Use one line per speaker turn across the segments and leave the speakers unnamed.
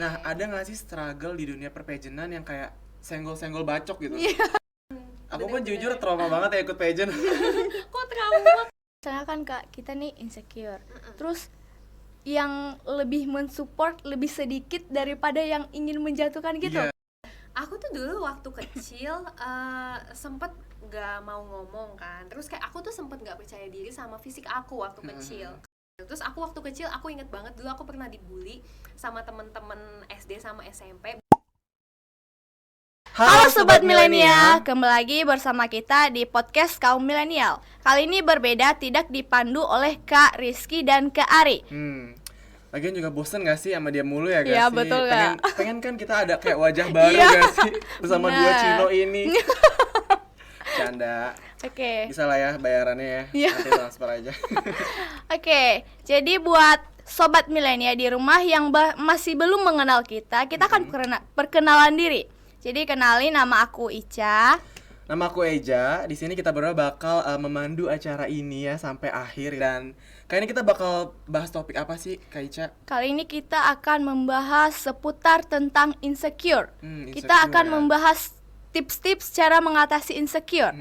Nah, ada nggak sih struggle di dunia perpejenan yang kayak senggol-senggol bacok gitu? Aku pun jujur trauma banget ya ikut pageant.
Kok trauma?
Misalnya kan Kak, kita nih insecure. Terus yang lebih mensupport lebih sedikit daripada yang ingin menjatuhkan gitu.
Iya.
Aku tuh dulu waktu kecil sempet gak mau ngomong kan. Terus kayak aku tuh sempet gak percaya diri sama fisik aku waktu kecil. Terus aku waktu kecil, aku inget banget dulu aku pernah dibully sama temen-temen SD sama SMP.
Halo Sobat Milenial, kembali lagi bersama kita di podcast Kaum Milenial. Kali ini berbeda, tidak dipandu oleh Kak Rizky dan Kak Ari.
Lagian juga bosen gak sih sama dia mulu ya gak
Iya,
sih?
betul,
pengen,
Kak.
pengen kan kita ada kayak wajah baru
Iya.
gak sih? Bersama dua
Nah.
Cino ini. Canda.
Oke.
Bisa lah ya bayarannya ya.
Iya.
Nanti transfer aja.
Oke, jadi buat Sobat Milenial di rumah yang masih belum mengenal kita akan perkenalan diri. Jadi kenalin, nama aku Ica.
Nama aku Eja. Di sini kita berdua bakal memandu acara ini ya sampai akhir, dan kali ini kita bakal bahas topik apa sih, Kak Ica?
Kali ini kita akan membahas seputar tentang insecure. Kita
Insecure,
akan
ya.
membahas tips-tips cara mengatasi insecure.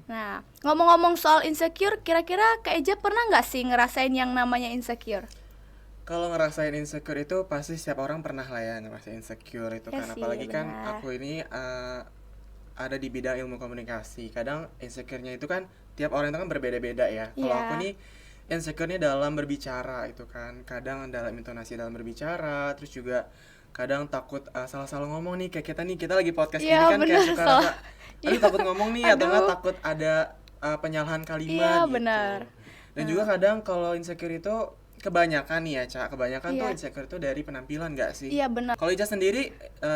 Nah, ngomong-ngomong soal insecure, kira-kira Kak Eja pernah nggak sih ngerasain yang namanya insecure?
Kalau ngerasain insecure itu pasti setiap orang pernah lah ya ngerasain insecure itu
Ya
kan.
sih,
Apalagi kan
benar.
aku ini ada di bidang ilmu komunikasi. Kadang insecure-nya itu kan tiap orang itu kan berbeda-beda ya. Kalau
Iya.
aku nih insecure-nya dalam berbicara itu kan. Kadang dalam intonasi dalam berbicara, terus juga kadang takut salah-salah ngomong nih, kayak kita lagi podcast
Iya,
ini kan kayak
benar,
suka
salah.
rasa aduh takut ngomong nih, atau nggak
Aduh.
takut ada penyalahan
Iya,
kalimat gitu.
benar.
Dan juga kadang kalau insecure itu kebanyakan nih ya, Cak. Kebanyakan tuh
Iya.
insecure itu dari penampilan gak sih?
Iya, benar.
Kalau Ica sendiri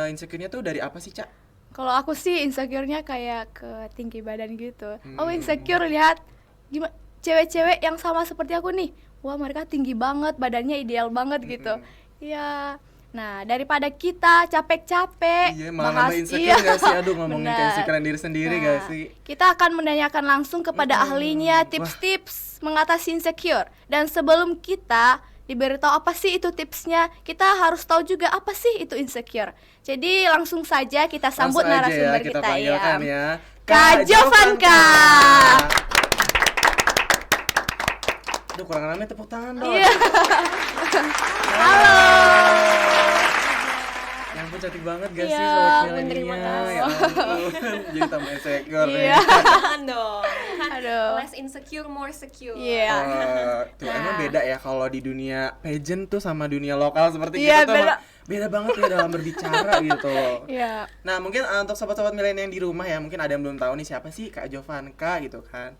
insecure-nya tuh dari apa sih, Cak?
Kalau aku sih insecure-nya kayak ke tinggi badan gitu. Aku insecure lihat gimana cewek-cewek yang sama seperti aku nih. Wah, mereka tinggi banget, badannya ideal banget gitu. Iya. Nah, daripada kita capek-capek
Iya, malah nambah insecure gak sih? Aduh, ngomongin
benar.
keinsecurean diri sendiri gak sih?
Kita akan menanyakan langsung kepada ahlinya tips-tips mengatasi insecure. Dan sebelum kita diberitahu apa sih itu tipsnya, kita harus tahu juga apa sih itu insecure. Jadi langsung saja kita sambut
Langsung aja
narasumber
ya, kita
kita
panggilkan ya.
Kak Jovanka.
Aduh, kurang rame, tepuk tangan dong.
Iya. Halo.
Yang ampun, cantik banget gak sih
Iya,
sobat
terima
milenial?
kasih.
Ya ampun, jadi tambah insecure nih.
Iya.
Jangan dong. Kan
Aduh.
less insecure, more secure.
Iya.
Tuh emang beda ya kalau di dunia pageant tuh sama dunia lokal seperti
Iya,
kita tuh
beda.
emang beda banget ya dalam berbicara gitu.
Iya.
Nah, mungkin untuk sobat-sobat milenial yang di rumah ya, mungkin ada yang belum tahu nih siapa sih Kak Jovanka gitu kan.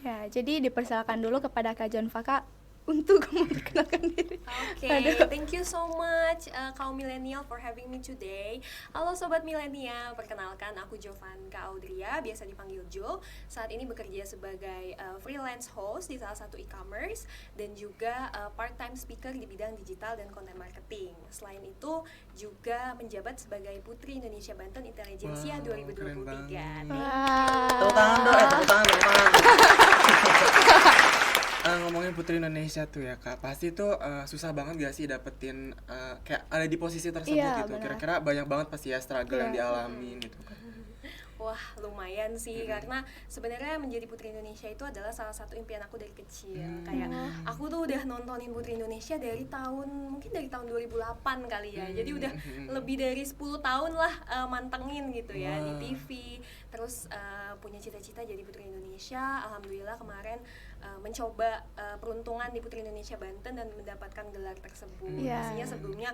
Ya, jadi dipersilakan dulu kepada Kak Jovanka untuk memperkenalkan diri.
Oke,
Aduh.
thank you so much kaum milenial for having me today. Halo sobat milenial, perkenalkan aku Jovanka Audria, biasa dipanggil Jo. Saat ini bekerja sebagai freelance host di salah satu e-commerce dan juga part-time speaker di bidang digital dan content marketing. Selain itu juga menjabat sebagai Putri Indonesia Banten Intelligentsia
Wow,
2023.
keren banget.
Wah.
Tepuk tangan dong, tepuk tangan. Ngomongin Putri Indonesia tuh ya Kak, pasti tuh susah banget gak sih dapetin kayak ada di posisi tersebut
Iya,
gitu.
benar.
Kira-kira banyak banget pasti ya struggle yang
Iya.
dialamin gitu kan.
Wah, lumayan sih, karena sebenarnya menjadi Putri Indonesia itu adalah salah satu impian aku dari kecil. Kayak aku tuh udah nontonin Putri Indonesia dari mungkin dari tahun 2008 kali ya. Jadi udah lebih dari 10 tahun lah mantengin gitu ya di TV. Terus punya cita-cita jadi Putri Indonesia. Alhamdulillah kemarin mencoba peruntungan di Putri Indonesia Banten dan mendapatkan gelar tersebut.
Iya.
Pastinya sebelumnya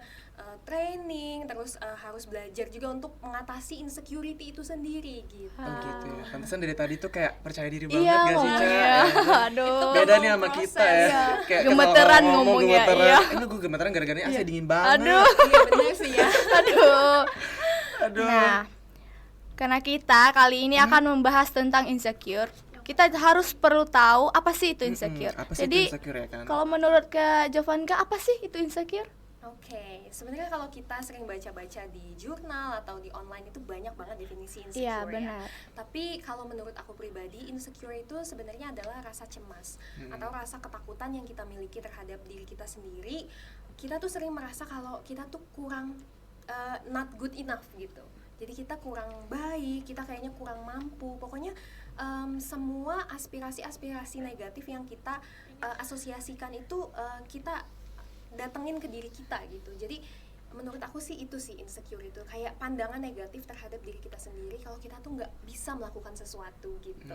training, terus harus belajar juga untuk mengatasi insecurity itu sendiri gitu.
Oh gitu ya. Pantesan dari tadi tuh kayak percaya diri banget
Iya,
gak sih, Ca?
ngomongnya. Aduh.
Beda nih sama
Proses.
kita ya.
Iya.
Kayak
Gemeteran
kalau ngomong
ngomongnya,
gemeteran.
iya.
Ini gue gemeteran gara-gara AC dingin banget.
Aduh.
Iya benar sih ya.
Aduh.
Aduh.
Nah, karena kita kali ini akan membahas tentang insecure, kita harus perlu tahu apa sih itu insecure.
Apa sih
Jadi,
itu insecure ya kan?
kalau menurut Kak Jovanka, apa sih itu insecure?
Oke, sebenarnya kalau kita sering baca-baca di jurnal atau di online itu banyak banget definisi insecure
Iya,
ya.
benar.
Tapi kalau menurut aku pribadi, insecure itu sebenarnya adalah rasa cemas atau rasa ketakutan yang kita miliki terhadap diri kita sendiri. Kita tuh sering merasa kalau kita tuh kurang not good enough gitu. Jadi kita kurang baik, kita kayaknya kurang mampu. Pokoknya semua aspirasi-aspirasi negatif yang kita asosiasikan itu kita datengin ke diri kita gitu. Jadi menurut aku sih itu sih insecure itu kayak pandangan negatif terhadap diri kita sendiri kalau kita tuh nggak bisa melakukan sesuatu gitu.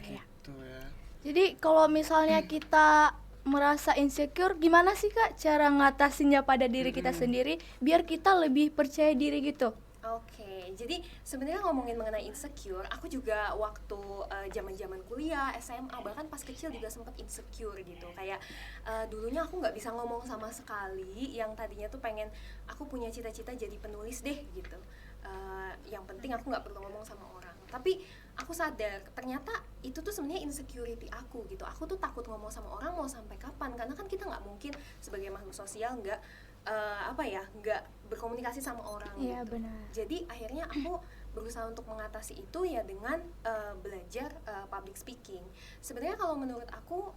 Iya.
Gitu ya.
Jadi kalau misalnya kita merasa insecure, gimana sih Kak cara ngatasinnya pada diri kita sendiri biar kita lebih percaya diri gitu?
Oke, jadi sebenarnya ngomongin mengenai insecure, aku juga waktu zaman-zaman kuliah, SMA, bahkan pas kecil juga sempat insecure gitu. Kayak dulunya aku nggak bisa ngomong sama sekali, yang tadinya tuh pengen aku punya cita-cita jadi penulis deh gitu. Yang penting aku nggak perlu ngomong sama orang. Tapi aku sadar ternyata itu tuh sebenarnya insecurity aku gitu. Aku tuh takut ngomong sama orang mau sampai kapan, karena kan kita nggak mungkin sebagai makhluk sosial nggak nggak berkomunikasi sama orang
Iya,
gitu.
benar.
Jadi akhirnya aku berusaha untuk mengatasi itu ya dengan belajar public speaking. Sebenarnya kalau menurut aku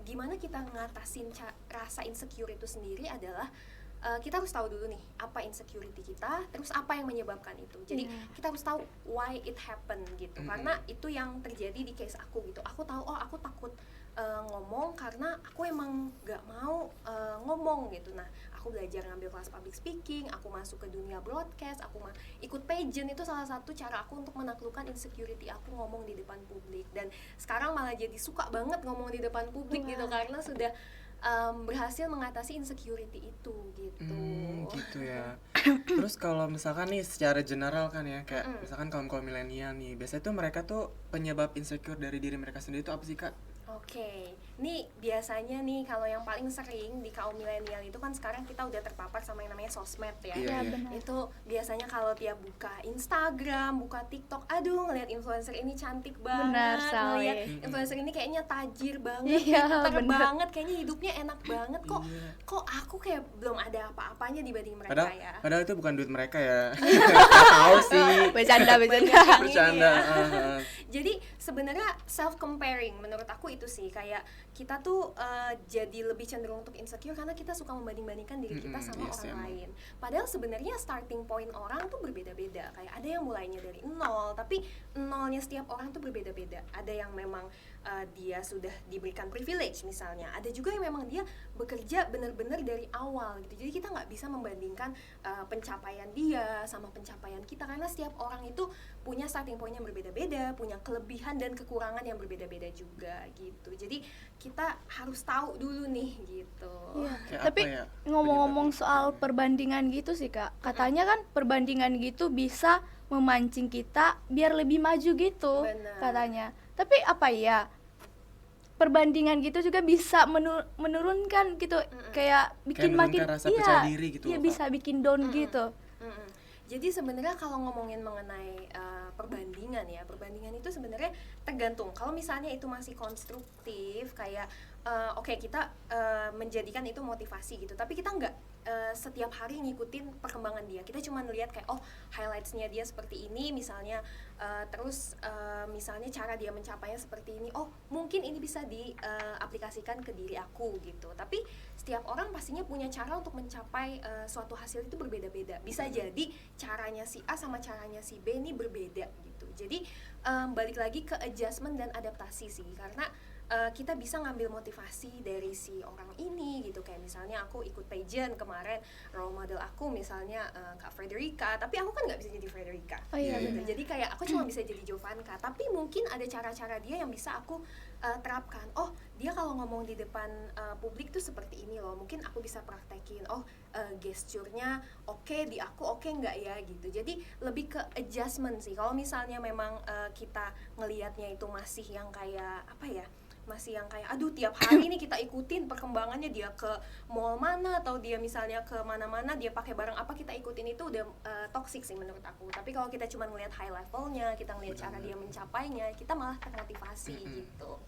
gimana kita ngatasin rasa insecure itu sendiri adalah kita harus tahu dulu nih apa insecurity kita, terus apa yang menyebabkan itu. Jadi kita harus tahu why it happen gitu. Karena itu yang terjadi di case aku gitu. Aku tahu aku takut ngomong karena aku emang gak mau ngomong gitu. Nah, aku belajar ngambil kelas public speaking, aku masuk ke dunia broadcast, aku ikut pageant. Itu salah satu cara aku untuk menaklukkan insecurity aku ngomong di depan publik. Dan sekarang malah jadi suka banget ngomong di depan publik gitu karena sudah berhasil mengatasi insecurity itu gitu.
Gitu ya. Terus kalau misalkan nih secara general kan ya, kayak misalkan kaum milenial nih, biasanya tuh mereka tuh penyebab insecure dari diri mereka sendiri itu apa sih Kak?
Oke, nih biasanya nih kalau yang paling sering di kaum milenial itu kan sekarang kita udah terpapar sama yang namanya sosmed ya.
Iya, iya.
Benar.
Itu biasanya kalau tiap buka Instagram, buka TikTok, aduh ngelihat influencer ini cantik banget,
Benar sekali.
ngelihat influencer ini kayaknya tajir banget,
Iya,
pinter
benar.
banget, kayaknya hidupnya enak banget kok.
Iya.
Kok aku kayak belum ada apa-apanya dibanding mereka
Padahal,
ya.
padahal itu bukan duit mereka ya. Nggak tahu sih.
Bercanda.
Banyak yang
Bercanda.
ini ya. Jadi sebenarnya self comparing menurut aku itu sih kayak kita tuh jadi lebih cenderung untuk insecure karena kita suka membanding-bandingkan diri kita sama
yes,
orang
emang.
lain. Padahal sebenarnya starting point orang tuh berbeda-beda. Kayak ada yang mulainya dari nol, tapi nolnya setiap orang tuh berbeda-beda. Ada yang memang dia sudah diberikan privilege misalnya. Ada juga yang memang dia bekerja benar-benar dari awal gitu. Jadi kita nggak bisa membandingkan pencapaian dia sama pencapaian kita karena setiap orang itu punya starting point yang berbeda-beda, punya kelebihan dan kekurangan yang berbeda-beda juga gitu. Jadi kita harus tahu dulu nih gitu.
Iya.
Kayak
Tapi
apa ya
ngomong-ngomong
penyebabnya?
soal perbandingan gitu sih Kak, katanya kan perbandingan gitu bisa memancing kita biar lebih maju gitu.
Benar.
Katanya. Tapi apa ya? Perbandingan gitu juga bisa menurunkan gitu, kayak bikin makin
menurunkan rasa percaya diri gitu
iya
loh, Kak.
bisa bikin down gitu.
Mm-mm. Jadi sebenarnya kalau ngomongin mengenai perbandingan ya, perbandingan itu sebenarnya tergantung. Kalau misalnya itu masih konstruktif, kayak oke, kita menjadikan itu motivasi gitu. Tapi kita nggak setiap hari ngikutin perkembangan dia. Kita cuma ngelihat kayak highlights-nya dia seperti ini misalnya, terus misalnya cara dia mencapainya seperti ini. Oh, mungkin ini bisa diaplikasikan ke diri aku gitu. Tapi setiap orang pastinya punya cara untuk mencapai suatu hasil itu berbeda-beda. Bisa jadi caranya si A sama caranya si B ini berbeda gitu. Jadi balik lagi ke adjustment dan adaptasi sih, karena kita bisa ngambil motivasi dari si orang ini gitu. Kayak misalnya aku ikut pageant kemarin, role model aku misalnya Kak Frederica, tapi aku kan nggak bisa jadi Frederica.
Oh iya,
gitu.
benar.
Jadi kayak aku cuma bisa jadi Jovanka, tapi mungkin ada cara-cara dia yang bisa aku terapkan. Oh, dia kalau ngomong di depan publik tuh seperti ini loh, mungkin aku bisa praktekin. Oh, gesturnya oke, di aku oke nggak ya gitu. Jadi lebih ke adjustment sih. Kalau misalnya memang kita ngelihatnya itu masih yang kayak apa ya, masih yang kayak aduh tiap hari nih kita ikutin perkembangannya, dia ke mall mana atau dia misalnya ke mana-mana, dia pakai barang apa kita ikutin, itu udah toxic sih menurut aku. Tapi kalau kita cuma ngelihat high levelnya, kita ngelihat cara dia mencapainya, kita malah termotivasi gitu.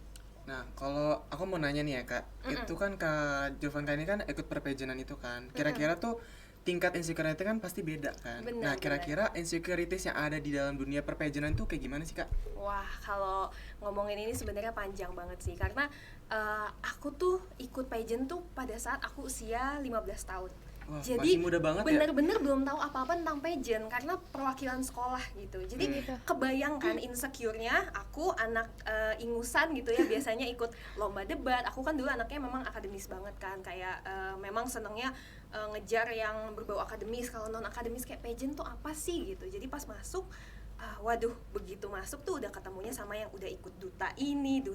Nah, kalau aku mau nanya nih ya Kak, itu kan Kak Jovanka ini kan ikut perpajanan itu kan, kira-kira tuh tingkat insecurity kan pasti beda kan.
Benar,
Nah, kira-kira insecurities yang ada di dalam dunia perpajanan itu kayak gimana sih Kak?
Wah, kalau ngomongin ini sebenarnya panjang banget sih, karena aku tuh ikut pageant tuh pada saat aku usia 15 tahun.
Wah,
Jadi
masih muda banget ya.
bener-bener belum tahu apa-apa tentang pageant karena perwakilan sekolah gitu. Jadi kebayangkan insecure-nya aku anak ingusan gitu ya, biasanya ikut lomba debat. Aku kan dulu anaknya memang akademis banget kan, kayak memang senengnya ngejar yang berbau akademis. Kalau non akademis kayak pageant tuh apa sih gitu. Jadi pas masuk waduh, begitu masuk tuh udah ketemunya sama yang udah ikut duta ini.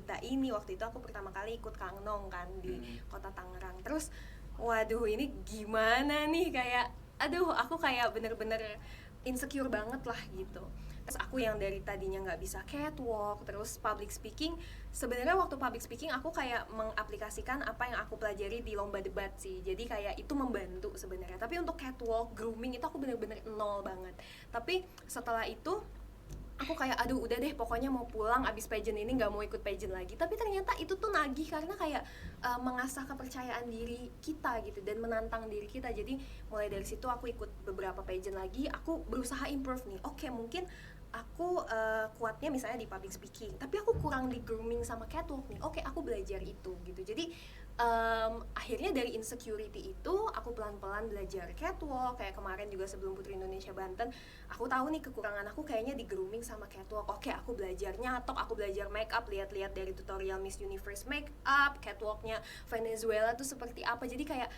Waktu itu aku pertama kali ikut Kangnong kan di kota Tangerang. Terus waduh, ini gimana nih, kayak aduh, aku kayak bener-bener insecure banget lah gitu. Terus aku yang dari tadinya nggak bisa catwalk, terus public speaking, sebenarnya waktu public speaking aku kayak mengaplikasikan apa yang aku pelajari di lomba debat sih. Jadi kayak itu membantu sebenarnya. Tapi untuk catwalk, grooming itu aku bener-bener nol banget. Tapi setelah itu aku kayak aduh udah deh, pokoknya mau pulang abis pageant ini, nggak mau ikut pageant lagi. Tapi ternyata itu tuh nagih karena kayak mengasah kepercayaan diri kita gitu dan menantang diri kita. Jadi mulai dari situ aku ikut beberapa pageant lagi, aku berusaha improve nih. Oke, mungkin aku kuatnya misalnya di public speaking, tapi aku kurang di grooming sama catwalk nih. Oke, aku belajar itu gitu. Jadi akhirnya dari insecurity itu aku pelan-pelan belajar catwalk. Kayak kemarin juga sebelum Putri Indonesia Banten, aku tahu nih kekurangan aku kayaknya di grooming sama catwalk. Oke, aku belajar nyatok, aku belajar make up, lihat-lihat dari tutorial Miss Universe make up, catwalknya Venezuela tuh seperti apa. Jadi kayak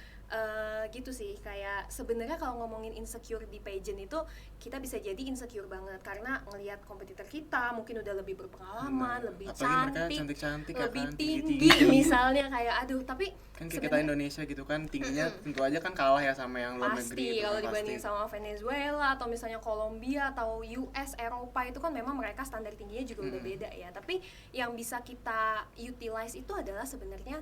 gitu sih, kayak sebenarnya kalau ngomongin insecure di pageant itu kita bisa jadi insecure banget karena ngelihat kompetitor kita mungkin udah lebih berpengalaman, lebih
cantik,
lebih
kan,
tinggi misalnya, kayak aduh, tapi
kan kayak kita Indonesia gitu kan, tingginya tentu aja kan kalah ya sama yang luar negeri
pasti
gitu,
kalau
kan,
dibanding sama Venezuela atau misalnya Kolombia atau US, Eropa, itu kan memang mereka standar tingginya juga udah beda ya. Tapi yang bisa kita utilize itu adalah sebenarnya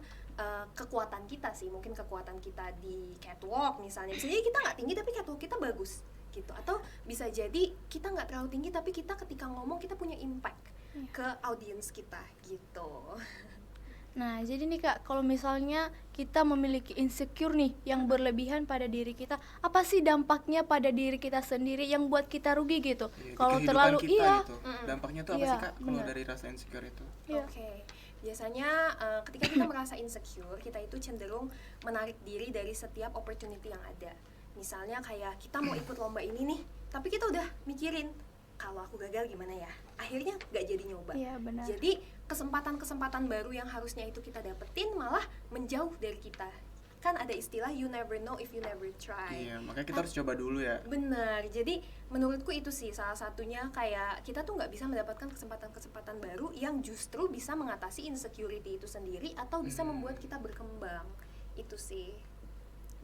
kekuatan kita sih, mungkin kekuatan kita di catwalk misalnya. Bisa jadi kita nggak tinggi tapi catwalk kita bagus gitu, atau bisa jadi kita nggak terlalu tinggi tapi kita ketika ngomong kita punya impact ke audiens kita gitu.
Nah, jadi nih Kak, kalau misalnya kita memiliki insecure nih yang berlebihan pada diri kita, apa sih dampaknya pada diri kita sendiri yang buat kita rugi gitu?
Ya,
Kalau
kehidupan
terlalu
kita gitu. Dampaknya tuh apa
Iya,
sih Kak kalau
benar.
dari rasa insecure itu?
Iya.
Oke. Biasanya ketika kita merasa insecure, kita itu cenderung menarik diri dari setiap opportunity yang ada. Misalnya kayak kita mau ikut lomba ini nih, tapi kita udah mikirin kalau aku gagal gimana ya, akhirnya nggak jadi nyoba.
Iya, benar.
Jadi kesempatan-kesempatan baru yang harusnya itu kita dapetin malah menjauh dari kita. Kan ada istilah you never know if you never try.
Iya, makanya kita harus coba dulu ya.
Benar, jadi menurutku itu sih salah satunya, kayak kita tuh nggak bisa mendapatkan kesempatan-kesempatan baru yang justru bisa mengatasi insecurity itu sendiri atau bisa membuat kita berkembang. Itu sih.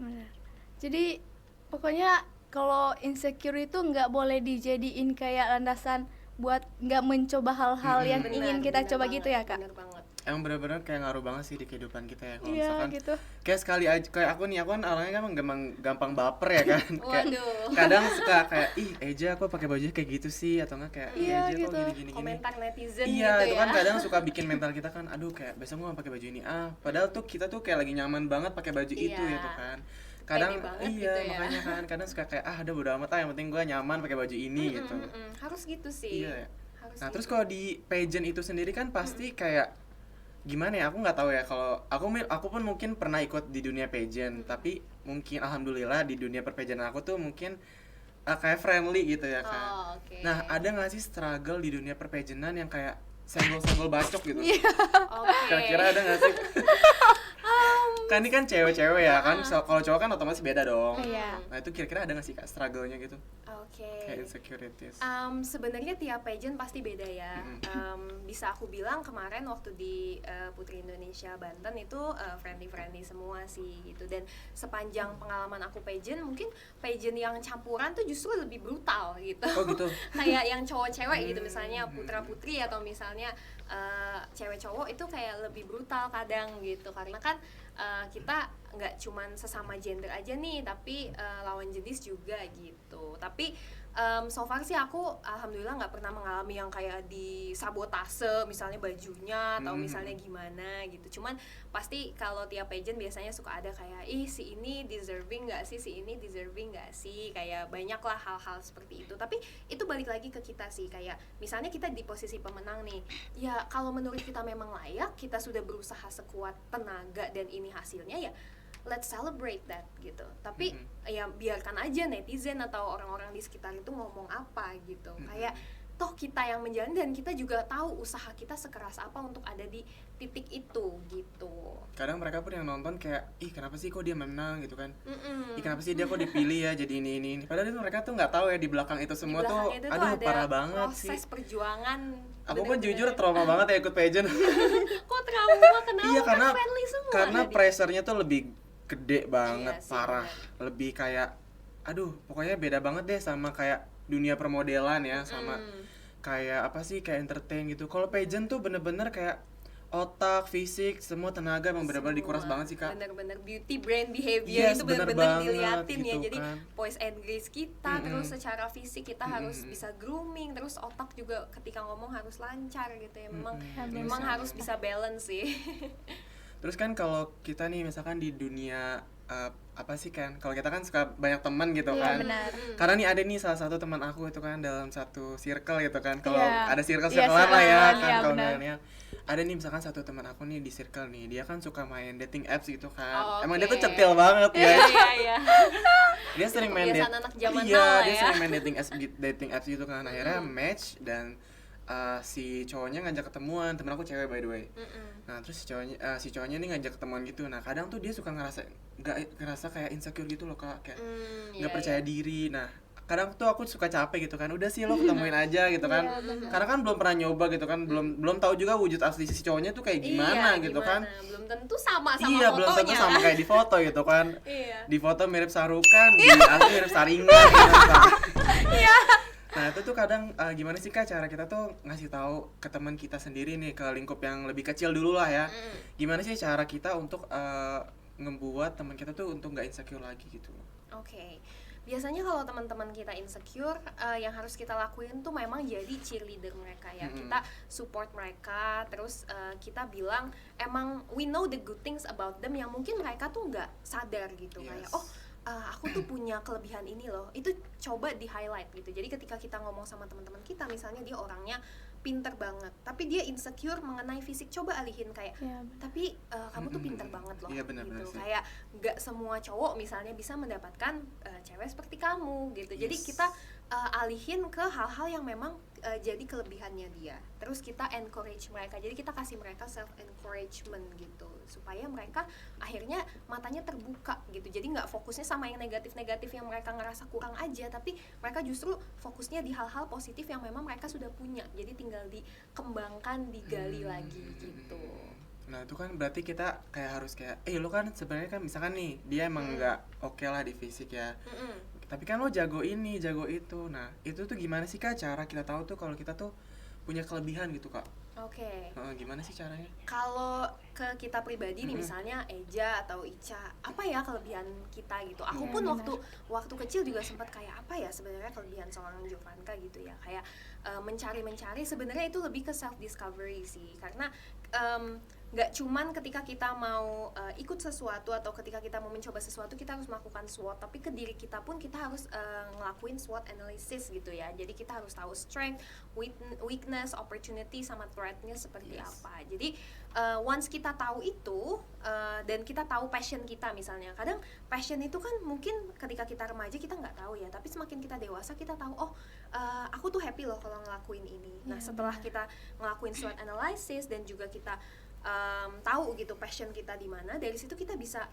Benar. Jadi pokoknya kalau insecure itu nggak boleh dijadiin kayak landasan buat nggak mencoba hal-hal yang ingin kita coba
banget,
gitu ya Kak?
Bener banget.
Emang bener-bener kayak ngaruh banget sih di kehidupan kita ya. Kalau
Iya
misalkan
gitu.
kayak sekali aja, kayak aku kan orangnya kan gampang baper ya kan. Kayak
Waduh.
kadang suka kayak ih Eja aku pakai baju kayak gitu sih, atau enggak kayak
Iya,
Eja kok
gitu.
gini.
Komentar netizen
Iya,
gitu
itu
ya.
kan kadang suka bikin mental kita kan, aduh kayak besok gue gak pakai baju ini. Padahal tuh kita tuh kayak lagi nyaman banget pakai baju itu
Iya.
gitu kan. Kadang
Pede banget
iya,
gitu ya.
makanya kan kadang suka kayak udah bodo amat yang penting gue nyaman pakai baju ini gitu.
Harus gitu sih.
Iya.
Harus
Nah,
gitu.
terus kalau di pageant itu sendiri kan pasti kayak gimana ya, aku nggak tahu ya, kalau aku pun mungkin pernah ikut di dunia pageant, tapi mungkin alhamdulillah di dunia perpageantan aku tuh mungkin kayak friendly gitu ya kan.
Oh, oke.
Nah, ada nggak sih struggle di dunia perpageantan yang kayak senggol-senggol bacok gitu?
Oke.
Kira-kira ada nggak sih? Kan ini kan cewek-cewek ya kan, kalau cowok kan otomatis beda dong.
Iya.
Nah, itu kira-kira ada nggak sih Kak struggle-nya gitu?
Oke.
Kayak insecurities.
Sebenarnya tiap pageant pasti beda ya. Bisa aku bilang kemarin waktu di Putri Indonesia Banten itu friendly semua sih gitu. Dan sepanjang pengalaman aku pageant, mungkin pageant yang campuran tuh justru lebih brutal gitu.
Oh gitu.
Kayak yang cowok-cewek gitu, misalnya putra putri atau misalnya cewek cowok, itu kayak lebih brutal kadang gitu, karena kan kita nggak cuman sesama gender aja nih, tapi lawan jenis juga gitu. Tapi so far sih aku alhamdulillah nggak pernah mengalami yang kayak disabotase misalnya bajunya atau misalnya gimana gitu. Cuman pasti kalau tiap pageant biasanya suka ada kayak si ini deserving nggak sih, si ini deserving nggak sih, kayak banyak lah hal-hal seperti itu. Tapi itu balik lagi ke kita sih, kayak misalnya kita di posisi pemenang nih, ya kalau menurut kita memang layak, kita sudah berusaha sekuat tenaga dan ini hasilnya, ya let's celebrate that gitu. Tapi ya biarkan aja netizen atau orang-orang di sekitar itu ngomong apa gitu. Kayak toh kita yang menjalani dan kita juga tahu usaha kita sekeras apa untuk ada di titik itu gitu.
Kadang mereka pun yang nonton kayak, ih kenapa sih kok dia menang gitu kan, ih kenapa sih dia kok dipilih ya jadi ini. Padahal itu mereka tuh nggak tahu ya di belakang itu semua
Di
tuh,
belakang itu
aduh
ada
parah banget sih.
proses perjuangan.
Aku pun
bener-bener.
jujur trauma banget ya ikut pageant.
Kok trauma? Kenapa?
Iya
Kan
karena
friendly semua
karena
tadi.
pressure-nya tuh lebih gede banget,
Iya sih,
parah. Lebih kayak, aduh pokoknya beda banget deh sama kayak dunia permodelan ya, sama kayak apa sih, kayak entertain gitu. Kalau pageant tuh bener-bener kayak otak, fisik, semua tenaga emang bener-bener dikuras
Semua.
banget sih Kak.
Bener-bener beauty brand behavior
Yes,
itu
bener
bener-bener
banget
diliatin ya.
gitu
Jadi
kan.
voice and grace kita, terus secara fisik kita harus bisa grooming, terus otak juga ketika ngomong harus lancar gitu ya. Memang harus bisa balance sih.
Terus kan kalau kita nih misalkan di dunia apa sih kan, kalau kita kan suka banyak teman gitu
Iya,
kan.
benar.
Karena nih ada nih salah satu teman aku itu kan dalam satu circle gitu kan. Kalau
Iya.
ada circle
Iya,
lah ya
circle,
kan
iya,
kalau
benar.
milenial. Ada nih misalkan satu teman aku nih di circle nih, dia kan suka main dating apps gitu kan.
Oh,
Emang dia tuh
oke.
cetil banget ya.
Iya.
Dia sering main
Kebiasaan anak zaman
iya,
now
dia
ya.
sering main dating apps gitu kan. Akhirnya match dan si cowoknya ngajak ketemuan. Temen aku cewek by the way. Nah terus si cowoknya nih ngajak ketemuan gitu. Nah kadang tuh dia suka ngerasa kayak insecure gitu loh Kak, kayak nggak
Iya,
percaya diri. Nah kadang tuh aku suka capek gitu kan, udah sih lo ketemuin aja gitu kan. Karena kan belum pernah nyoba gitu kan, belum tahu juga wujud asli si cowoknya tuh kayak gimana
Iya,
gitu
gimana?
kan.
Belum tentu sama
Iya,
fotonya.
belum tentu sama kayak di foto gitu kan.
Iya.
Di foto mirip Sarukan, di asli mirip Saringan gitu kan. Iya. Nah, itu tuh kadang gimana sih Kak cara kita tuh ngasih tahu ke teman kita sendiri nih, ke lingkup yang lebih kecil dulu lah ya. Gimana sih cara kita untuk ngebuat teman kita tuh untuk nggak insecure lagi gitu.
Oke. Biasanya kalau teman-teman kita insecure, yang harus kita lakuin tuh memang jadi cheerleader mereka ya. Kita support mereka, terus kita bilang emang we know the good things about them yang mungkin mereka tuh nggak sadar gitu.
Yes.
Kayak aku tuh punya kelebihan ini loh. Itu coba di highlight gitu. Jadi ketika kita ngomong sama teman-teman kita, misalnya dia orangnya pinter banget, tapi dia insecure mengenai fisik, coba alihin kayak,
Iya, benar.
tapi kamu tuh pinter banget loh.
Iya, benar-benar
gitu.
sih.
Kayak nggak semua cowok misalnya bisa mendapatkan cewek seperti kamu gitu. Jadi
Yes.
kita alihin ke hal-hal yang memang jadi kelebihannya dia. Terus kita encourage mereka. Jadi kita kasih mereka self encouragement gitu supaya mereka akhirnya matanya terbuka gitu. Jadi nggak fokusnya sama yang negatif-negatif yang mereka ngerasa kurang aja, tapi mereka justru fokusnya di hal-hal positif yang memang mereka sudah punya. Jadi tinggal dikembangkan, digali lagi gitu.
Nah itu kan berarti kita kayak harus kayak, lo kan sebenarnya kan misalkan nih dia emang nggak oke lah di fisik ya, tapi kan lo jago ini, jago itu. Nah itu tuh gimana sih Kak cara kita tahu tuh kalau kita tuh punya kelebihan gitu Kak?
Oke.
Gimana sih caranya?
Kalau ke kita pribadi nih misalnya Eja atau Ica, apa ya kelebihan kita gitu. Aku
Iya,
pun
benar.
waktu kecil juga sempat kayak apa ya sebenarnya kelebihan seorang Jovanka gitu ya. Kayak mencari sebenarnya itu lebih ke self discovery sih. Karena nggak cuman ketika kita mau ikut sesuatu atau ketika kita mau mencoba sesuatu kita harus melakukan SWOT, tapi ke diri kita pun kita harus ngelakuin SWOT analysis gitu ya. Jadi kita harus tahu strength, weakness, opportunity sama threat-nya seperti apa. Jadi once kita tahu itu dan kita tahu passion kita misalnya. Kadang passion itu kan mungkin ketika kita remaja kita nggak tahu ya, tapi semakin kita dewasa kita tahu aku tuh happy loh kalau ngelakuin ini. Nah, setelah kita ngelakuin SWOT analysis dan juga kita tahu gitu passion kita di mana, dari situ kita bisa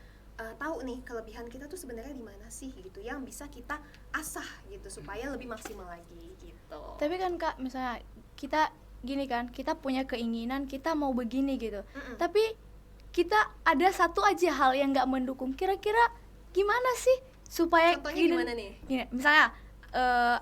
tahu nih kelebihan kita tuh sebenarnya di mana sih gitu yang bisa kita asah gitu supaya lebih maksimal lagi gitu.
Tapi kan Kak, misalnya kita gini kan, kita punya keinginan kita mau begini gitu, tapi kita ada satu aja hal yang nggak mendukung. Kira-kira gimana sih supaya
Contohnya
gini-
gimana nih?
gini, misalnya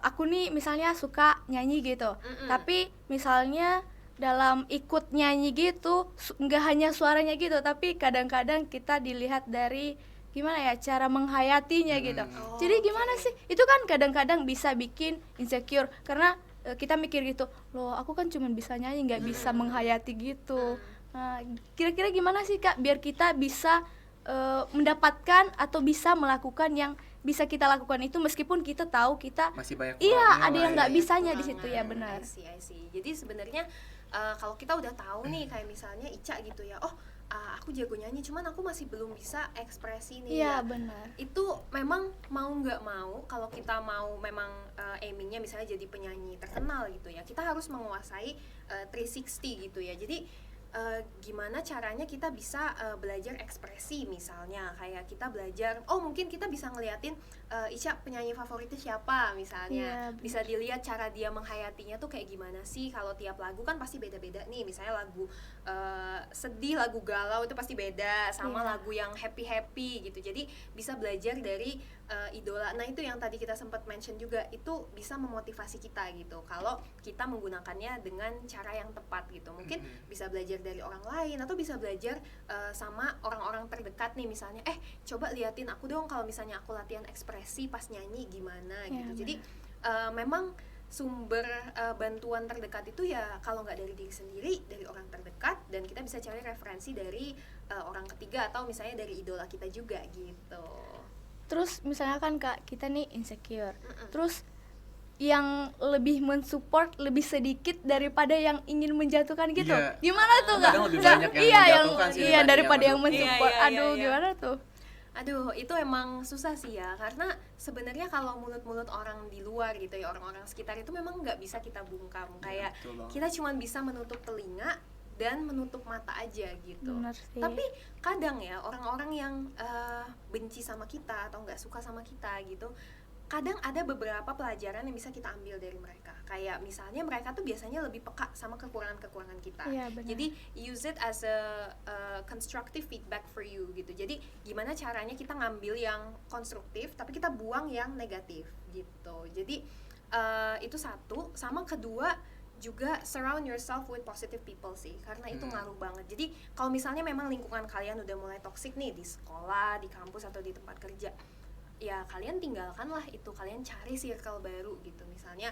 aku nih misalnya suka nyanyi gitu, tapi misalnya dalam ikut nyanyi gitu nggak hanya suaranya gitu, tapi kadang-kadang kita dilihat dari gimana ya cara menghayatinya gitu. Jadi gimana sih itu kan kadang-kadang bisa bikin insecure karena kita mikir gitu, loh aku kan cuma bisa nyanyi nggak bisa menghayati gitu. Nah, kira-kira gimana sih Kak biar kita bisa mendapatkan atau bisa melakukan yang bisa kita lakukan itu meskipun kita tahu kita
Masih banyak
iya
kurangnya
ada
lah
yang
ya.
nggak bisanya di
Kekurangan.
situ ya benar.
I see. Jadi sebenarnya kalau kita udah tahu nih kayak misalnya Ica gitu ya, aku jago nyanyi, cuman aku masih belum bisa ekspresi nih.
Iya,
ya.
benar.
Itu memang mau nggak mau, kalau kita mau memang aimingnya misalnya jadi penyanyi terkenal gitu ya, kita harus menguasai 360 gitu ya. Jadi gimana caranya kita bisa belajar ekspresi, misalnya kayak kita belajar, mungkin kita bisa ngeliatin Ica penyanyi favoritnya siapa misalnya.
Iya,
Bisa dilihat cara dia menghayatinya tuh kayak gimana sih. Kalau tiap lagu kan pasti beda-beda nih, misalnya lagu sedih, lagu galau itu pasti beda sama
Iya.
lagu yang happy gitu. Jadi bisa belajar dari idola. Nah itu yang tadi kita sempat mention juga, itu bisa memotivasi kita gitu kalau kita menggunakannya dengan cara yang tepat gitu. Mungkin bisa belajar dari orang lain, atau bisa belajar sama orang-orang terdekat nih, misalnya coba liatin aku dong kalau misalnya aku latihan ekspresi pas nyanyi gimana
Ya,
gitu. Jadi memang sumber bantuan terdekat itu ya kalau nggak dari diri sendiri, dari orang terdekat, dan kita bisa cari referensi dari orang ketiga atau misalnya dari idola kita juga gitu.
Terus misalnya kan Kak, kita nih insecure. Terus yang lebih mensupport lebih sedikit daripada yang ingin menjatuhkan gitu.
Iya.
Gimana tuh Kak?
Kadang lebih
Nggak-
banyak yang
iya,
menjatuhkan sih
iya
daripada
daripada
yang
yang mensupport.
mendukung. Iya,
Aduh,
iya.
gimana tuh?
Aduh, itu emang susah sih ya, karena sebenarnya kalau mulut-mulut orang di luar gitu ya, orang-orang sekitar itu memang nggak bisa kita bungkam. Kayak
betul banget.
kita cuma bisa menutup telinga dan menutup mata aja gitu.
Benar sih.
Tapi kadang ya orang-orang yang benci sama kita atau nggak suka sama kita gitu, kadang ada beberapa pelajaran yang bisa kita ambil dari mereka. Kayak misalnya mereka tuh biasanya lebih peka sama kekurangan-kekurangan kita.
Iya, benar.
Jadi use it as a constructive feedback for you gitu. Jadi gimana caranya kita ngambil yang konstruktif tapi kita buang yang negatif gitu. Jadi itu satu. Sama kedua juga surround yourself with positive people sih, karena itu ngaruh banget. Jadi kalau misalnya memang lingkungan kalian udah mulai toxic nih di sekolah, di kampus atau di tempat kerja, ya kalian tinggalkanlah itu, kalian cari circle baru gitu. Misalnya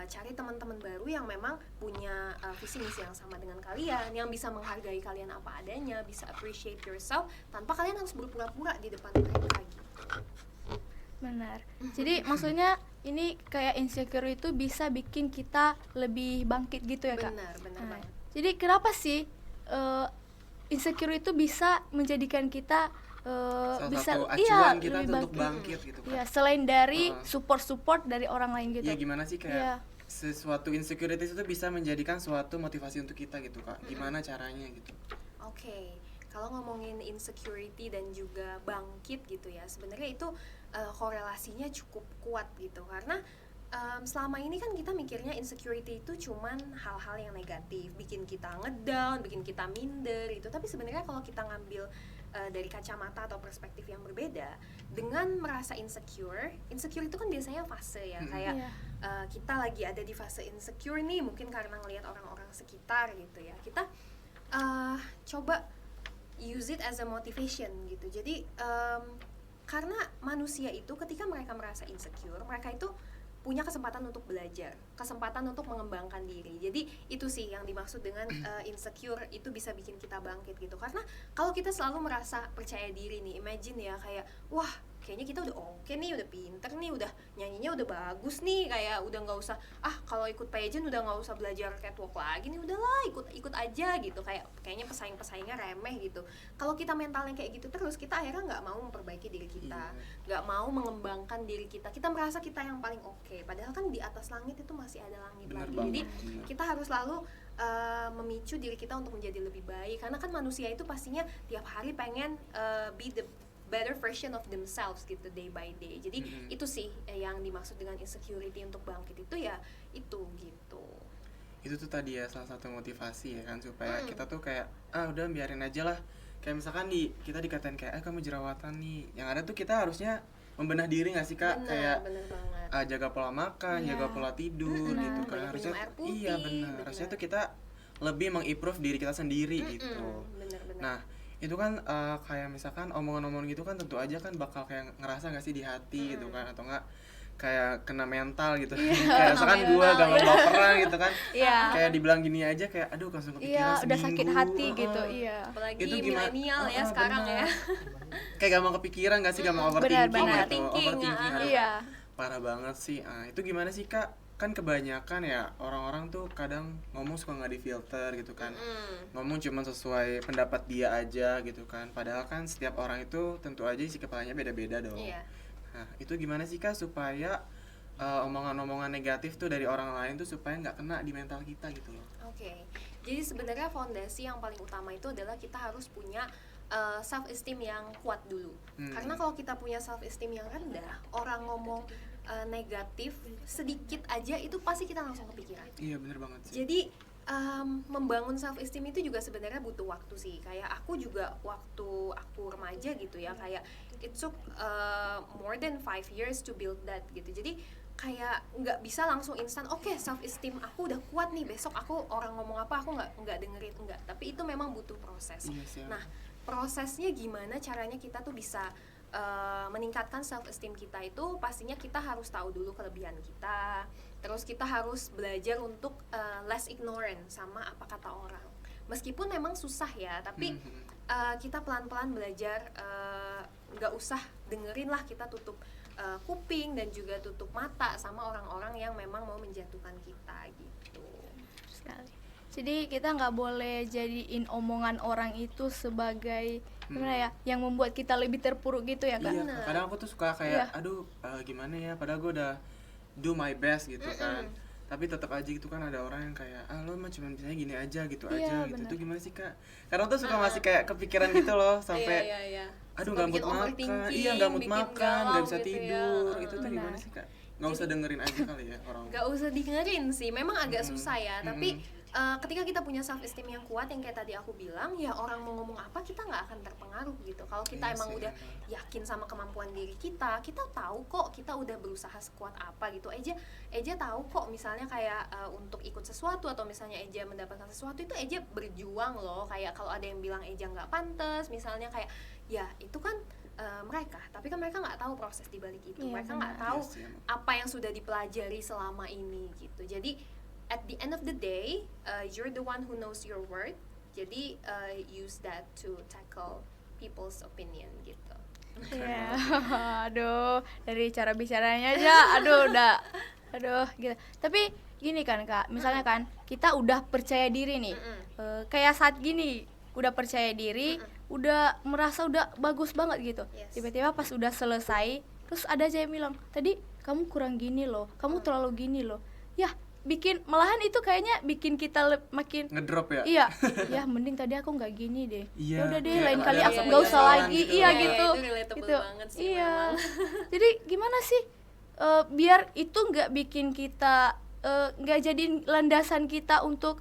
cari teman-teman baru yang memang punya visi misi yang sama dengan kalian, yang bisa menghargai kalian apa adanya, bisa appreciate yourself tanpa kalian harus berpura-pura di depan mereka gitu.
Benar. Jadi maksudnya ini kayak insecure itu bisa bikin kita lebih bangkit gitu ya Kak?
Benar banget.
Jadi kenapa sih insecure itu bisa menjadikan kita
Salah
bisa
satu acuan kita
lebih
tuh untuk
bangkit.
bangkit gitu kan.
Iya, selain dari support dari orang lain gitu.
Iya, gimana sih kayak
Iya.
sesuatu insecurities itu bisa menjadikan suatu motivasi untuk kita gitu Kak. Gimana caranya gitu?
Oke, kalau ngomongin insecurity dan juga bangkit gitu ya, sebenarnya itu korelasinya cukup kuat gitu, karena selama ini kan kita mikirnya insecurity itu cuman hal-hal yang negatif, bikin kita ngedown, bikin kita minder gitu. Tapi sebenarnya kalau kita ngambil dari kacamata atau perspektif yang berbeda, dengan merasa insecure itu kan biasanya fase ya, kayak
Iya.
kita lagi ada di fase insecure nih, mungkin karena ngelihat orang-orang sekitar gitu ya. Kita coba use it as a motivation gitu. Jadi karena manusia itu ketika mereka merasa insecure, mereka itu punya kesempatan untuk belajar, kesempatan untuk mengembangkan diri. Jadi itu sih yang dimaksud dengan insecure itu bisa bikin kita bangkit gitu. Karena kalau kita selalu merasa percaya diri nih, imagine ya kayak wah kayaknya kita udah oke nih, udah pinter nih, udah nyanyinya udah bagus nih, kayak udah nggak usah kalau ikut pageant udah nggak usah belajar catwalk lagi nih, udahlah ikut aja gitu, kayaknya pesaingnya remeh gitu. Kalau kita mentalnya kayak gitu terus, kita akhirnya nggak mau memperbaiki diri kita, nggak mau mengembangkan diri kita merasa kita yang paling oke, padahal kan di atas langit itu masih ada langit
Bener
lagi.
banget,
Jadi
bener.
kita harus selalu memicu diri kita untuk menjadi lebih baik, karena kan manusia itu pastinya tiap hari pengen be the better version of themselves gitu, day by day. Jadi itu sih yang dimaksud dengan insecurity untuk bangkit itu ya itu gitu.
Itu tuh tadi ya salah satu motivasi ya kan, supaya kita tuh kayak udah biarin aja lah. Kayak misalkan kita dikatain kayak kamu jerawatan nih, yang ada tuh kita harusnya membenah diri nggak sih Kak? Kayak
Bener banget.
jaga pola makan,
Iya.
jaga pola tidur gitu kan.
Banyak
Harusnya
minum air putih,
iya benar.
bener.
Harusnya tuh kita lebih mengimprove diri kita sendiri gitu.
Bener-bener.
Nah, itu kan kayak misalkan omongan-omongan gitu kan tentu aja kan bakal kayak ngerasa gak sih di hati gitu kan, atau enggak kayak kena mental gitu. Kayak misalkan
kena
gue
mental,
gampang baperan gitu kan.
Iya.
Kayak dibilang gini aja kayak aduh langsung kepikiran
Iya, udah
seminggu.
sakit hati gitu. Iya.
Apalagi
Itu gimana?
milenial ya sekarang
benar.
ya.
Kayak gampang kepikiran gak sih, gampang
Benar,
overthinking
benar.
gitu.
Overthinking,
Overthinking.
ah.
aduh,
Iya.
Parah banget sih. Itu gimana sih Kak? kan kebanyakan ya orang-orang tuh kadang ngomong suka nggak difilter gitu kan, ngomong cuma sesuai pendapat dia aja gitu kan, padahal kan setiap orang itu tentu aja isi kepalanya beda-beda dong.
Iya.
Nah itu gimana sih Kak supaya omongan-omongan negatif tuh dari orang lain tuh supaya nggak kena di mental kita gitu loh.
Oke. Jadi sebenarnya fondasi yang paling utama itu adalah kita harus punya self esteem yang kuat dulu. Karena kalau kita punya self esteem yang rendah, orang ngomong negatif sedikit aja itu pasti kita langsung kepikiran.
Iya bener banget sih.
Jadi membangun self esteem itu juga sebenarnya butuh waktu sih. Kayak aku juga waktu aku remaja gitu ya, kayak it took more than 5 years to build that gitu. Jadi kayak nggak bisa langsung instan, oke, self esteem aku udah kuat nih, besok aku orang ngomong apa aku nggak dengerin, enggak. Tapi itu memang butuh proses.
Iya,
Nah, prosesnya gimana caranya kita tuh bisa meningkatkan self esteem kita itu pastinya kita harus tahu dulu kelebihan kita. Terus kita harus belajar untuk less ignorant sama apa kata orang. Meskipun memang susah ya, tapi kita pelan-pelan belajar nggak usah dengerin lah, kita tutup kuping dan juga tutup mata sama orang-orang yang memang mau menjatuhkan kita gitu.
Sekali. Jadi kita nggak boleh jadiin omongan orang itu sebagai gimana ya, yang membuat kita lebih terpuruk gitu ya kan?
Iya, kadang aku tuh suka kayak aduh gimana ya, padahal gue udah do my best gitu kan, tapi tetap aja gitu kan ada orang yang kayak lo mah cuma bisanya gini aja gitu aja gitu. Itu gimana sih Kak? Karena tuh suka masih kayak kepikiran gitu loh sampai aduh nggak mood makan, nggak mood makan, nggak bisa
gitu
tidur.
ya.
Itu tuh gimana sih Kak? Nggak usah dengerin aja kali ya orang.
Nggak usah dengerin sih, memang agak susah ya, tapi ketika kita punya self esteem yang kuat yang kayak tadi aku bilang, ya orang mau ngomong apa kita nggak akan terpengaruh gitu. Kalau kita emang udah yakin sama kemampuan diri kita tahu kok kita udah berusaha sekuat apa gitu. Eja tahu kok misalnya kayak untuk ikut sesuatu atau misalnya Eja mendapatkan sesuatu itu Eja berjuang loh. Kayak kalau ada yang bilang Eja nggak pantas misalnya, kayak ya itu kan mereka, tapi kan mereka nggak tahu proses di balik itu. Mereka nggak tahu apa yang sudah dipelajari selama ini gitu. Jadi at the end of the day, you're the one who knows your worth. Jadi use that to tackle people's opinion gitu.
Iya, aduh, dari cara bicaranya aja, aduh, gitu. Tapi gini kan Kak, misalnya kan kita udah percaya diri nih, kayak saat gini udah percaya diri, udah merasa udah bagus banget gitu. Tiba-tiba pas udah selesai, terus ada aja yang bilang, tadi kamu kurang gini loh, kamu terlalu gini loh. Ya, malahan itu kayaknya bikin kita makin
ngedrop ya.
Iya, ya mending tadi aku nggak gini deh.
Iya,
Ya udah deh,
kayak
lain kali
ada
aku nggak usah
penyesalan
lagi.
gitu.
Iya
Iya,
gitu.
itu relatable
Gitu.
banget sih
Iya.
memang.
Jadi gimana sih biar itu nggak bikin kita nggak jadi landasan kita untuk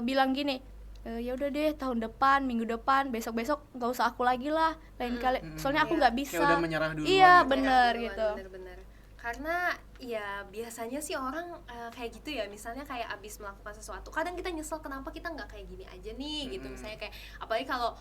bilang gini, ya udah deh tahun depan, minggu depan, besok nggak usah aku lagi lah, lain kali. Soalnya aku nggak bisa.
Kayak udah menyerah duluan
Iya
gitu.
bener
Duluan,
gitu.
bener-bener. Karena ya biasanya sih orang kayak gitu ya, misalnya kayak abis melakukan sesuatu kadang kita nyesel kenapa kita nggak kayak gini aja nih gitu. Misalnya kayak apalagi kalau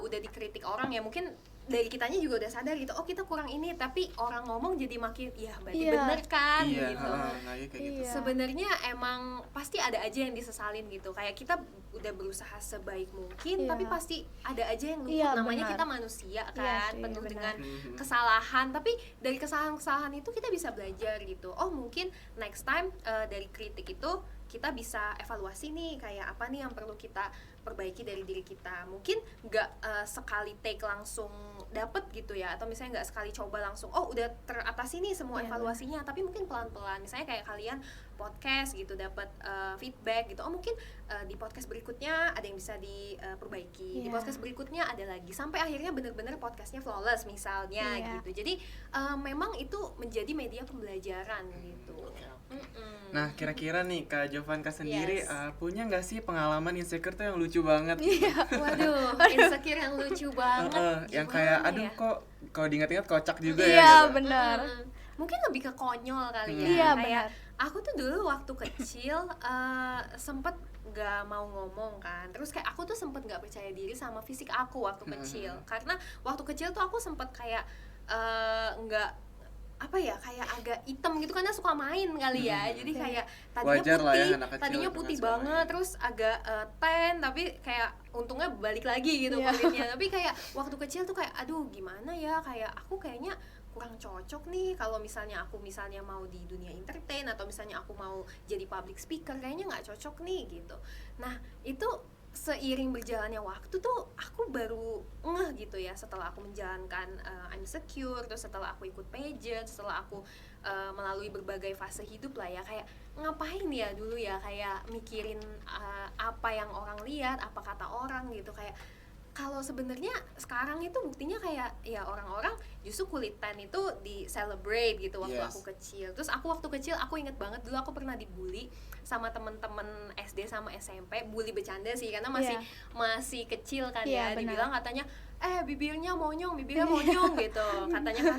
udah dikritik orang ya, mungkin dari kitanya juga udah sadar gitu, oh kita kurang ini, tapi orang ngomong jadi makin ya berarti bener kan gitu.
Nah, ya kayak gitu.
Iya.
Sebenarnya emang pasti ada aja yang disesalin gitu, kayak kita udah berusaha sebaik mungkin,
Iya.
tapi pasti ada aja yang luput.
Iya,
Namanya
benar.
kita manusia
Iya
kan,
sih,
penuh
benar.
dengan kesalahan, tapi dari kesalahan-kesalahan itu kita bisa belajar gitu. Oh mungkin next time dari kritik itu kita bisa evaluasi nih, kayak apa nih yang perlu kita perbaiki dari diri kita. Mungkin nggak sekali take langsung dapet gitu ya, atau misalnya nggak sekali coba langsung oh udah teratasi nih semua
Iya,
evaluasinya, tapi mungkin pelan-pelan. Misalnya kayak kalian podcast gitu dapat feedback gitu, oh mungkin di podcast berikutnya ada yang bisa diperbaiki, di
Iya.
podcast berikutnya ada lagi, sampai akhirnya bener-bener podcastnya flawless misalnya
Iya.
gitu. Jadi memang itu menjadi media pembelajaran gitu.
Nah, kira-kira nih Kak Jovanka sendiri
Yes.
punya nggak sih pengalaman insecure tuh yang lucu banget?
Waduh, insecure yang lucu banget.
Yang
Gimana
kayak aduh
ya?
kok kalau diingat-ingat kocak juga ya.
Iya
gitu.
benar.
Mungkin lebih ke konyol kali ya.
Iya,
Kayak
benar.
aku tuh dulu waktu kecil sempet nggak mau ngomong kan. Terus kayak aku tuh sempet nggak percaya diri sama fisik aku waktu kecil. Karena waktu kecil tuh aku sempet kayak nggak apa ya, kayak agak hitam gitu karena suka main kali ya. Jadi kayak tadinya
Wajar lah ya,
putih,
anak kecil
tadinya
itu kan
putih
suka
banget,
main.
terus agak tan, tapi kayak untungnya balik lagi gitu
Iya.
kulitnya. Tapi kayak waktu kecil tuh kayak aduh gimana ya, kayak aku kayaknya kurang cocok nih kalau misalnya aku mau di dunia entertain atau misalnya aku mau jadi public speaker, kayaknya nggak cocok nih gitu. Nah itu seiring berjalannya waktu tuh aku baru ngeh gitu ya, setelah aku menjalankan I'm Secure, terus setelah aku ikut pageant, setelah aku melalui berbagai fase hidup lah ya, kayak ngapain ya dulu ya kayak mikirin apa yang orang lihat, apa kata orang gitu. Kayak kalau sebenarnya sekarang itu buktinya kayak ya orang-orang justru kulit tan itu di celebrate gitu waktu aku kecil. Terus aku waktu kecil aku inget banget dulu aku pernah dibully sama temen-temen SD sama SMP, bully bercanda sih karena masih kecil kan ya. Dibilang katanya bibirnya monyong gitu katanya,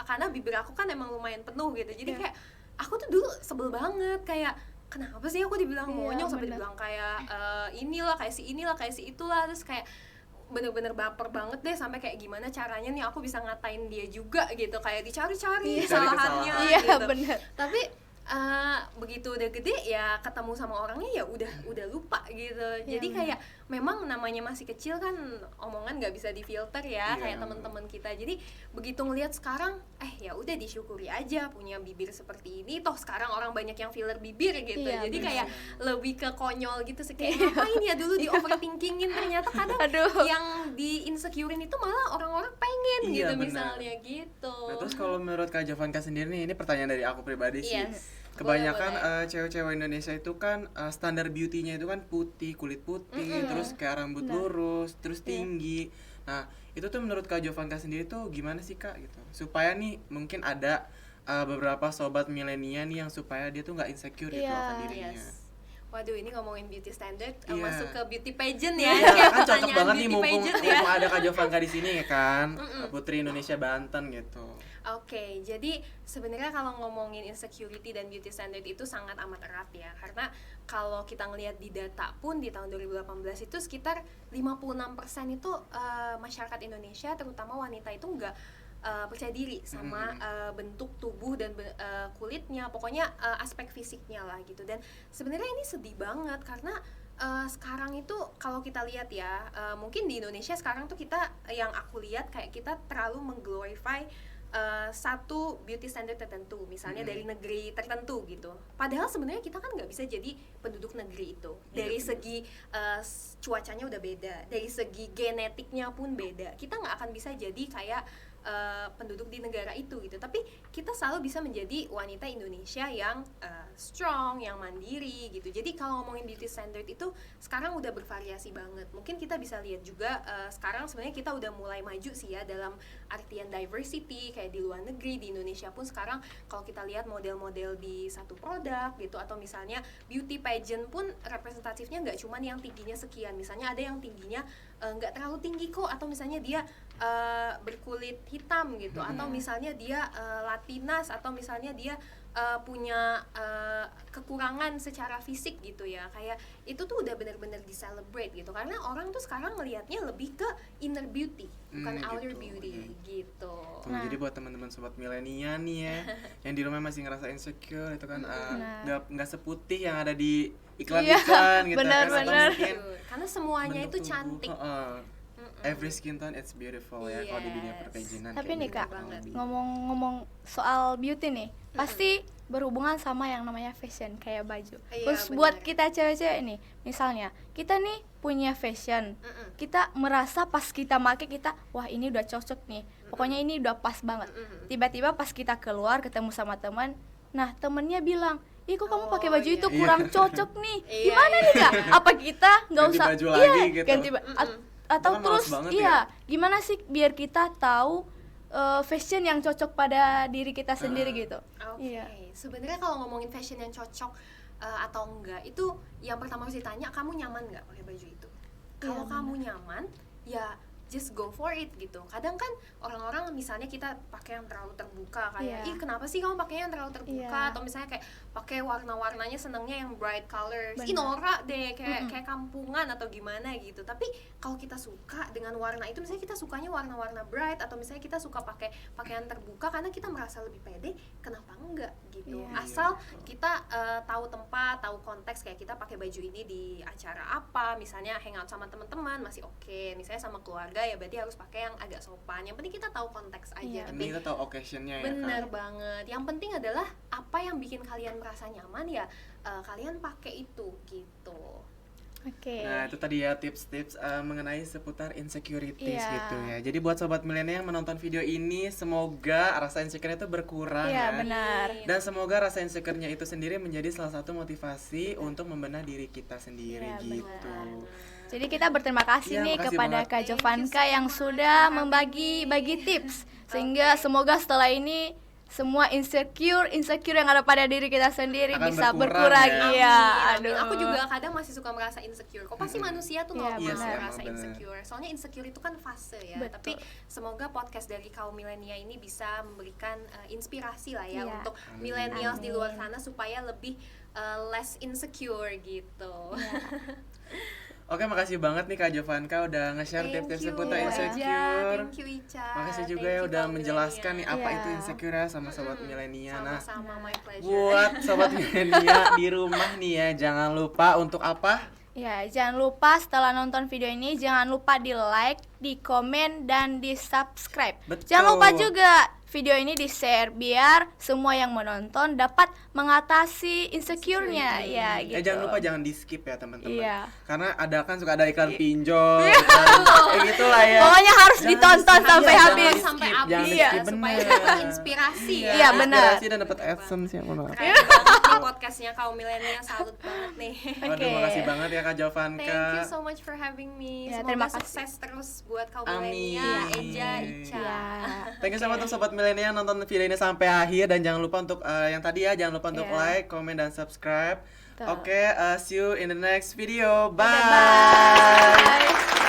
karena bibir aku kan emang lumayan penuh gitu. Jadi kayak aku tuh dulu sebel banget, kayak kenapa sih aku dibilang monyong, sampai dibilang kayak inilah kayak si itulah. Terus kayak bener-bener baper banget deh, sampai kayak gimana caranya nih aku bisa ngatain dia juga gitu, kayak dicari-cari kesalahannya gitu. Bener. Tapi begitu udah gede ya ketemu sama orangnya ya udah lupa gitu. Jadi kayak memang namanya masih kecil kan, omongan nggak bisa difilter ya, kayak teman-teman kita. Jadi begitu ngelihat sekarang ya udah disyukuri aja punya bibir seperti ini, toh sekarang orang banyak yang filler bibir gitu. Jadi kayak lebih ke konyol gitu sih, kayak ngapain ya dulu di overthinkingin, ternyata kadang yang di insecurein itu malah orang-orang pengen gitu misalnya gitu.
Nah terus kalau menurut Kak Jovanka sendiri nih, ini pertanyaan dari aku pribadi sih. Kebanyakan cewek-cewek Indonesia itu kan standar beauty-nya itu kan putih, kulit putih, terus kayak rambut lurus, terus tinggi. Nah itu tuh menurut Kak Jovanka sendiri tuh gimana sih Kak gitu, supaya nih mungkin ada beberapa sobat milenial nih yang supaya dia tuh nggak insecure gitu akan dirinya.
Waduh, ini ngomongin beauty standard, masuk ke beauty pageant ya.
Kan cocok banget nih mumpung ada Kak Jovanka di sini ya kan, Putri Indonesia Banten gitu.
Oke, jadi sebenarnya kalau ngomongin insecurity dan beauty standard itu sangat amat erat ya. Karena kalau kita ngelihat di data pun di tahun 2018 itu sekitar 56% itu masyarakat Indonesia, terutama wanita itu nggak percaya diri sama bentuk tubuh dan kulitnya, pokoknya aspek fisiknya lah gitu. Dan sebenarnya ini sedih banget karena sekarang itu kalau kita lihat ya, mungkin di Indonesia sekarang tuh kita, yang aku lihat kayak kita terlalu mengglorify satu beauty standard tertentu, misalnya dari negeri tertentu gitu. Padahal sebenarnya kita kan nggak bisa jadi penduduk negeri itu. Dari segi cuacanya udah beda, dari segi genetiknya pun beda. Kita nggak akan bisa jadi kayak penduduk di negara itu gitu. Tapi kita selalu bisa menjadi wanita Indonesia yang strong, yang mandiri gitu. Jadi kalau ngomongin beauty standard itu sekarang udah bervariasi banget. Mungkin kita bisa lihat juga sekarang sebenarnya kita udah mulai maju sih ya dalam artian diversity, kayak di luar negeri, di Indonesia pun sekarang kalau kita lihat model-model di satu produk gitu, atau misalnya beauty pageant pun representatifnya nggak cuman yang tingginya sekian. Misalnya ada yang tingginya nggak terlalu tinggi kok, atau misalnya dia berkulit hitam gitu, atau misalnya dia Latinas, atau misalnya dia punya kekurangan secara fisik gitu ya. Kayak itu tuh udah benar-benar di-celebrate gitu, karena orang tuh sekarang ngelihatnya lebih ke inner beauty, bukan outer beauty gitu.
Jadi buat teman-teman sobat milenial nih ya yang di rumah masih ngerasa insecure itu kan, nggak seputih yang ada di iklan-iklan gitu
benar-benar.
Karena semuanya itu cantik.
Every skin tone it's beautiful ya kalau di dunia perpajinan.
Tapi nih Kak, ngomong-ngomong soal beauty nih, pasti berhubungan sama yang namanya fashion, kayak baju. Terus buat kita cewek-cewek nih, misalnya kita nih punya fashion, kita merasa pas kita pakai kita, wah ini udah cocok nih, pokoknya ini udah pas banget. Tiba-tiba pas kita keluar ketemu sama teman, nah temennya bilang, ih kok kamu pakai baju itu kurang cocok nih, gimana nih Kak? Apa kita nggak usah
ganti baju lagi gitu?
Ganti atau terus gimana sih biar kita tahu fashion yang cocok pada diri kita sendiri gitu.
Sebenarnya kalau ngomongin fashion yang cocok atau enggak, itu yang pertama harus ditanya, kamu nyaman nggak pakai baju itu? Kalau kamu nyaman, ya just go for it gitu. Kadang kan orang-orang misalnya kita pakai yang terlalu terbuka, kayak ih kenapa sih kamu pakainya yang terlalu terbuka, atau misalnya kayak pakai warna-warnanya senangnya yang bright colors, ih norak deh, kayak kampungan atau gimana gitu. Tapi kalau kita suka dengan warna itu, misalnya kita sukanya warna-warna bright, atau misalnya kita suka pakai pakaian terbuka karena kita merasa lebih pede, kenapa enggak gitu. Asal kita tahu tempat, tahu konteks, kayak kita pakai baju ini di acara apa, misalnya hangout sama teman-teman masih oke, misalnya sama keluarga enggak ya berarti harus pakai yang agak sopan. Yang penting kita tahu konteks aja.
Iya,
Yang
Tapi
penting kita tahu occasionnya ya
bener
kan.
banget. Yang penting adalah apa yang bikin kalian merasa nyaman ya kalian pakai itu gitu.
Oke.
Nah itu tadi ya tips-tips mengenai seputar insecurities
Iya.
gitu ya. Jadi buat sobat milenial yang menonton video ini, semoga rasa insecure itu berkurang
Iya,
ya.
benar.
Dan semoga rasa insecure-nya itu sendiri menjadi salah satu motivasi untuk membenah diri kita sendiri
Iya,
gitu.
Jadi kita berterima kasih
Iya,
nih
makasih
kepada
banget.
Kak Jovanka yang sudah membagi tips. Sehingga semoga setelah ini semua insecure yang ada pada diri kita sendiri
Akan
bisa
berkurang
berkurang.
ya.
Iya,
Amin.
aduh.
Aku juga kadang masih suka merasa insecure. Kok pasti manusia tuh
Iya,
normal
Iya sih,
merasa
emang bener.
insecure. Soalnya insecure itu kan fase ya.
Betul.
Tapi semoga podcast dari kaum milenial ini bisa memberikan inspirasi lah ya
Iya.
untuk
Amin.
millennials di luar
Amin.
sana supaya lebih less insecure gitu.
Oke, makasih banget nih Kak Jovanka udah nge-share tips-tips seputar
Ica.
insecure.
Thank you Ica.
Makasih juga
Thank
ya
you,
udah
kaum
menjelaskan nih apa
Iya.
itu insecure ya sama sobat milenial. Nah,
Sama-sama, my pleasure.
buat sobat milenial di rumah nih ya, jangan lupa untuk apa?
Ya, jangan lupa setelah nonton video ini jangan lupa di like, di komen, dan di subscribe.
Betul.
Jangan lupa juga video ini di share biar semua yang menonton dapat mengatasi insecure-nya ya gitu.
Jangan lupa jangan di skip ya teman-teman.
Iya.
Karena ada kan suka ada iklan pinjol, iklan, gitulah ya.
Pokoknya harus
Jangan
ditonton
di-skip,
sampai
iya,
habis.
jangan di-skip,
Sampai
jangan
habis
di-skip,
ya, supaya
bener.
dapat inspirasi ya.
Iya, benar.
Inspirasi dan dapat AdSense ya, mohon maaf.
Keren banget nih podcastnya kaum milenial, salut banget nih.
Waduh,
Oke.
makasih banget ya Kak Jovanka.
Thank you so much for having me.
Ya,
Semoga
terima kasih.
sukses terus buat kaum
Amin.
milenial, Eja, Ica.
Ya.
Thank you so much untuk sobat milenial nonton video ini sampai akhir dan jangan lupa untuk yang tadi ya jangan lupa untuk
Iya.
like, comment dan subscribe.
Betul.
Oke, see you in the next video. Bye.
Bye.